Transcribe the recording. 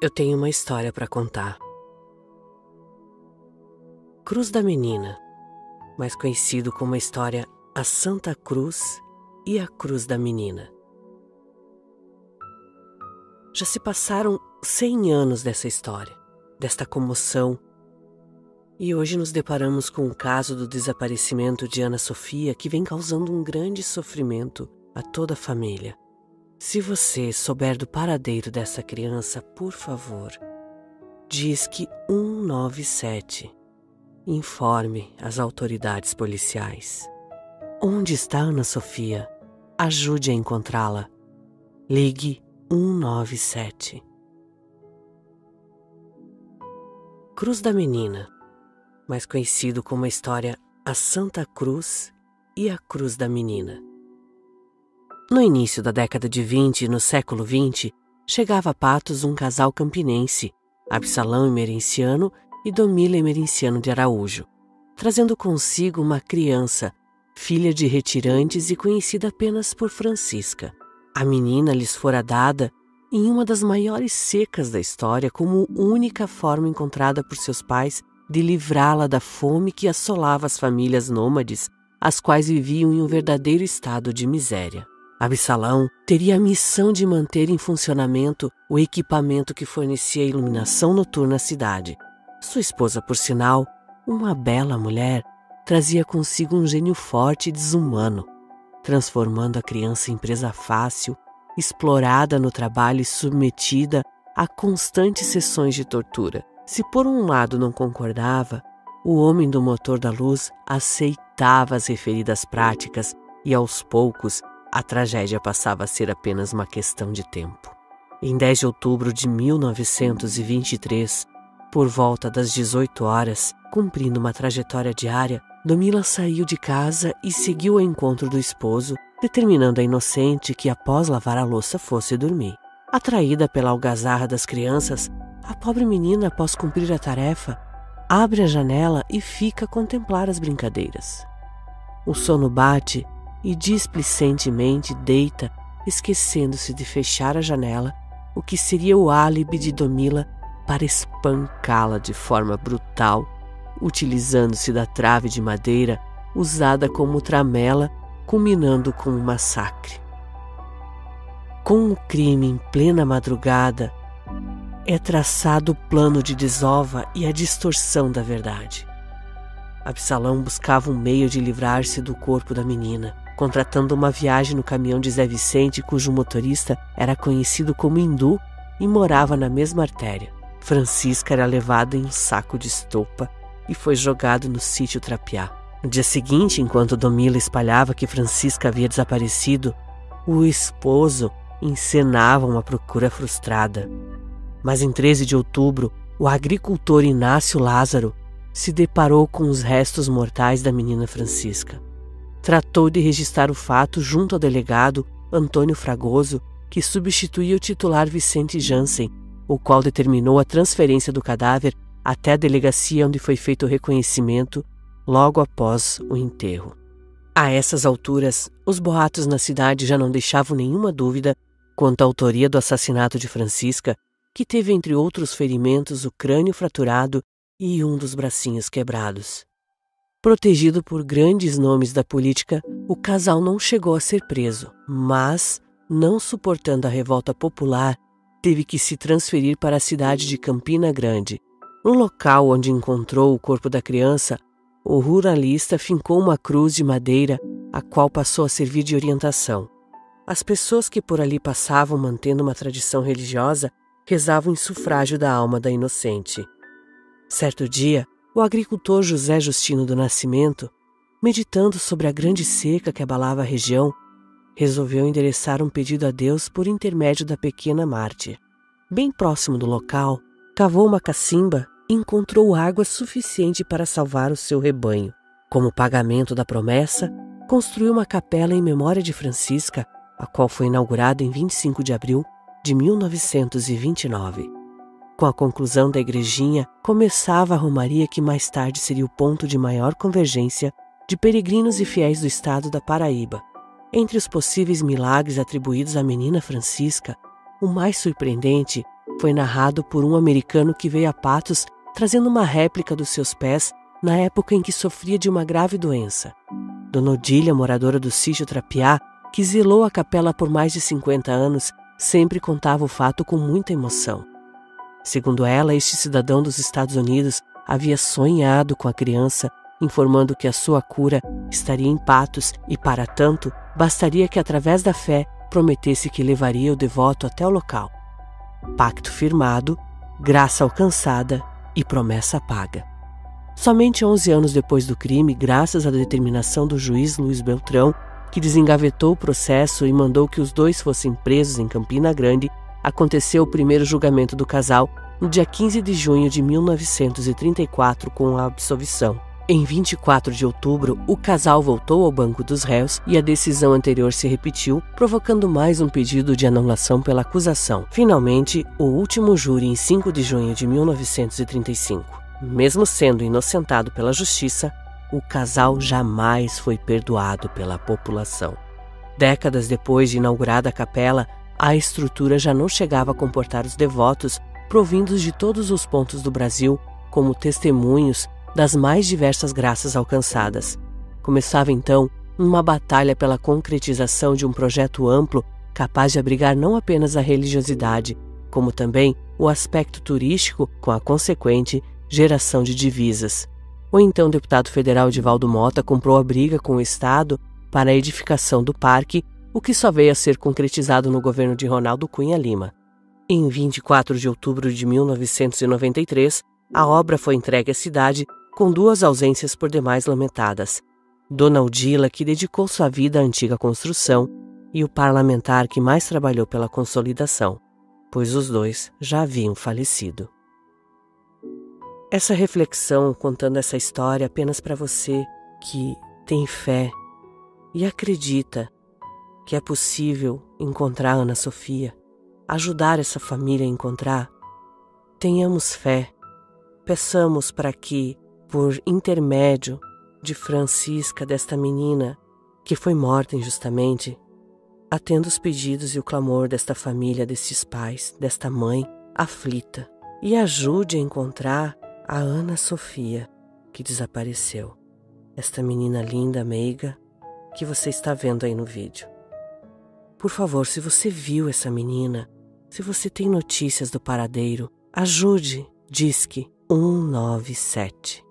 Eu tenho uma história para contar. Cruz da Menina, mais conhecido como a história A Santa Cruz e a Cruz da Menina. Já se passaram 100 anos dessa história, desta comoção, e hoje nos deparamos com o caso do desaparecimento de Ana Sofia, que vem causando um grande sofrimento a toda a família. Se você souber do paradeiro dessa criança, por favor, disque 197. Informe as autoridades policiais. Onde está Ana Sofia? Ajude a encontrá-la. Ligue 197. Cruz da Menina, mais conhecido como a história A Santa Cruz e a Cruz da Menina. No início da década de 20, no século XX, chegava a Patos um casal campinense, Absalão Emerenciano e Domila Emerenciano de Araújo, trazendo consigo uma criança, filha de retirantes e conhecida apenas por Francisca. A menina lhes fora dada em uma das maiores secas da história como única forma encontrada por seus pais de livrá-la da fome que assolava as famílias nômades, as quais viviam em um verdadeiro estado de miséria. Absalão teria a missão de manter em funcionamento o equipamento que fornecia a iluminação noturna à cidade. Sua esposa, por sinal, uma bela mulher, trazia consigo um gênio forte e desumano, transformando a criança em presa fácil, explorada no trabalho e submetida a constantes sessões de tortura. Se por um lado não concordava, o homem do motor da luz aceitava as referidas práticas e, aos poucos, a tragédia passava a ser apenas uma questão de tempo. Em 10 de outubro de 1923, por volta das 18 horas, cumprindo uma trajetória diária, Domila saiu de casa e seguiu ao encontro do esposo, determinando a inocente que, após lavar a louça, fosse dormir. Atraída pela algazarra das crianças, a pobre menina, após cumprir a tarefa, abre a janela e fica a contemplar as brincadeiras. O sono bate e displicentemente deita, esquecendo-se de fechar a janela, o que seria o álibi de Domila para espancá-la de forma brutal, utilizando-se da trave de madeira usada como tramela, culminando com um massacre. Com o crime em plena madrugada, é traçado o plano de desova e a distorção da verdade. Absalão buscava um meio de livrar-se do corpo da menina, contratando uma viagem no caminhão de Zé Vicente, cujo motorista era conhecido como Hindu e morava na mesma artéria. Francisca era levada em um saco de estopa e foi jogado no sítio Trapiá. No dia seguinte, enquanto Domila espalhava que Francisca havia desaparecido, o esposo encenava uma procura frustrada. Mas em 13 de outubro, o agricultor Inácio Lázaro se deparou com os restos mortais da menina Francisca. Tratou de registrar o fato junto ao delegado Antônio Fragoso, que substituía o titular Vicente Jansen, o qual determinou a transferência do cadáver até a delegacia onde foi feito o reconhecimento logo após o enterro. A essas alturas, os boatos na cidade já não deixavam nenhuma dúvida quanto à autoria do assassinato de Francisca, que teve, entre outros ferimentos, o crânio fraturado e um dos bracinhos quebrados. Protegido por grandes nomes da política, o casal não chegou a ser preso, mas, não suportando a revolta popular, teve que se transferir para a cidade de Campina Grande. No local onde encontrou o corpo da criança, o ruralista fincou uma cruz de madeira, a qual passou a servir de orientação. As pessoas que por ali passavam, mantendo uma tradição religiosa, rezavam em sufrágio da alma da inocente. Certo dia, o agricultor José Justino do Nascimento, meditando sobre a grande seca que abalava a região, resolveu endereçar um pedido a Deus por intermédio da pequena mártir. Bem próximo do local, cavou uma cacimba e encontrou água suficiente para salvar o seu rebanho. Como pagamento da promessa, construiu uma capela em memória de Francisca, a qual foi inaugurada em 25 de abril de 1929. Com a conclusão da igrejinha, começava a romaria que mais tarde seria o ponto de maior convergência de peregrinos e fiéis do estado da Paraíba. Entre os possíveis milagres atribuídos à menina Francisca, o mais surpreendente foi narrado por um americano que veio a Patos trazendo uma réplica dos seus pés na época em que sofria de uma grave doença. Dona Odília, moradora do sítio Trapiá, que zelou a capela por mais de 50 anos, sempre contava o fato com muita emoção. Segundo ela, este cidadão dos Estados Unidos havia sonhado com a criança, informando que a sua cura estaria em Patos e, para tanto, bastaria que, através da fé, prometesse que levaria o devoto até o local. Pacto firmado, graça alcançada e promessa paga. Somente 11 anos depois do crime, graças à determinação do juiz Luiz Beltrão, que desengavetou o processo e mandou que os dois fossem presos em Campina Grande, aconteceu o primeiro julgamento do casal no dia 15 de junho de 1934 com a absolvição. Em 24 de outubro, o casal voltou ao banco dos réus e a decisão anterior se repetiu, provocando mais um pedido de anulação pela acusação. Finalmente, o último júri em 5 de junho de 1935. Mesmo sendo inocentado pela justiça, o casal jamais foi perdoado pela população. Décadas depois de inaugurada a capela, a estrutura já não chegava a comportar os devotos provindos de todos os pontos do Brasil como testemunhos das mais diversas graças alcançadas. Começava então uma batalha pela concretização de um projeto amplo capaz de abrigar não apenas a religiosidade, como também o aspecto turístico com a consequente geração de divisas. O então deputado federal Divaldo Mota comprou a briga com o Estado para a edificação do parque, o que só veio a ser concretizado no governo de Ronaldo Cunha Lima. Em 24 de outubro de 1993, a obra foi entregue à cidade com duas ausências por demais lamentadas: Dona Odila, que dedicou sua vida à antiga construção, e o parlamentar que mais trabalhou pela consolidação, pois os dois já haviam falecido. Essa reflexão, contando essa história apenas para você que tem fé e acredita que é possível encontrar Ana Sofia, ajudar essa família a encontrar. Tenhamos fé, peçamos para que, por intermédio de Francisca, desta menina que foi morta injustamente, atenda os pedidos e o clamor desta família, destes pais, desta mãe aflita, e ajude a encontrar a Ana Sofia, que desapareceu. Esta menina linda, meiga, que você está vendo aí no vídeo. Por favor, se você viu essa menina, se você tem notícias do paradeiro, ajude, Disque 197.